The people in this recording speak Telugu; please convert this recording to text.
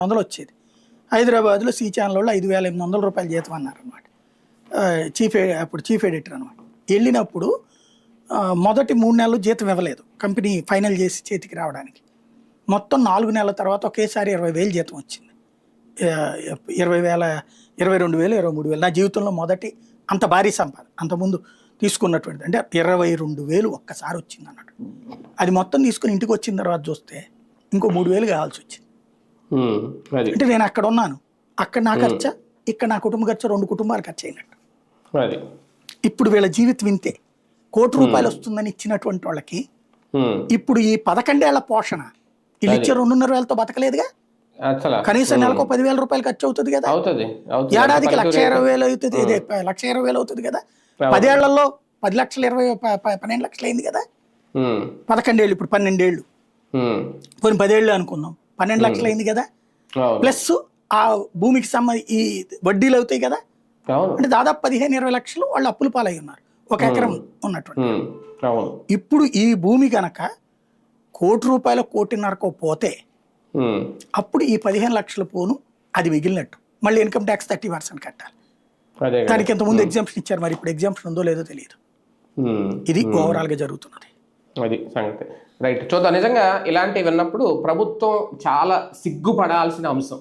వందలు వచ్చేది. హైదరాబాద్లో సి ఛానల్ వాళ్ళు 5,800 రూపాయలు జీతం అన్నారనమాట. అప్పుడు చీఫ్ ఎడిటర్ అనమాట. వెళ్ళినప్పుడు మొదటి 3 నెలలు జీతం ఇవ్వలేదు, కంపెనీ ఫైనల్ చేసి చేతికి రావడానికి. మొత్తం 4 నెలల తర్వాత ఒకేసారి 20,000 జీతం వచ్చింది. 20,000, 22,000, 23,000. నా జీవితంలో మొదటి అంత భారీ సంపాదన. అంతకుముందు తీసుకున్నటువంటిది అంటే 22,000 ఒక్కసారి వచ్చింది అన్నట్టు. అది మొత్తం తీసుకుని ఇంటికి వచ్చిన తర్వాత చూస్తే ఇంకో 3,000 కావాల్సి వచ్చింది. అంటే నేను అక్కడ ఉన్నాను, అక్కడ నా ఖర్చు, ఇక్కడ నా కుటుంబ ఖర్చు, 2 కుటుంబాలు ఖర్చు అయినట్టు. ఇప్పుడు వీళ్ళ జీవితం ఇంతే. ₹1,00,00,000 వస్తుందని ఇచ్చినటువంటి వాళ్ళకి ఇప్పుడు ఈ 11 ఏళ్ల పోషణ వీళ్ళు ఇచ్చే 2,500,000తో బతకలేదుగా. కనీసం నెలకు 10,000 రూపాయలు ఖర్చు అవుతుంది కదా, ఏడాదికి 1,20,000 అవుతుంది, 1,20,000 అవుతుంది కదా. 10 ఏళ్లలో 10 లక్షలు 12 లక్షలు అయింది కదా. 11 ఏళ్ళు, ఇప్పుడు 12 ఏళ్ళు, కొన్ని 10 ఏళ్ళు అనుకుందాం, 12 లక్షలు అయింది కదా. ప్లస్ ఆ భూమికి ఈ వడ్డీలు అవుతాయి కదా. అంటే దాదాపు 15-20 లక్షలు వాళ్ళు అప్పుల పాలై ఉన్నారు, 1 ఎకరం ఉన్నటువంటి. ఇప్పుడు ఈ భూమి కనుక ₹1,00,00,000 1,50,00,000 పోతే అప్పుడు ఈ 15 లక్షల పోను అది మిగిలినట్టు. మళ్ళీ ఇన్కమ్ ట్యాక్స్ 30% కట్టాలి. దానికి ఇంతకుముందు ఎగ్జామ్షన్ ఇచ్చారు, మరి ఇప్పుడు ఎగ్జామ్షన్ ఉందో లేదో తెలియదు. ఇది ఓవరాల్ గా జరుగుతున్నది. అది సంగతి. రైట్, చూద్దాం. నిజంగా ఇలాంటివి విన్నప్పుడు ప్రభుత్వం చాలా సిగ్గుపడాల్సిన అంశం.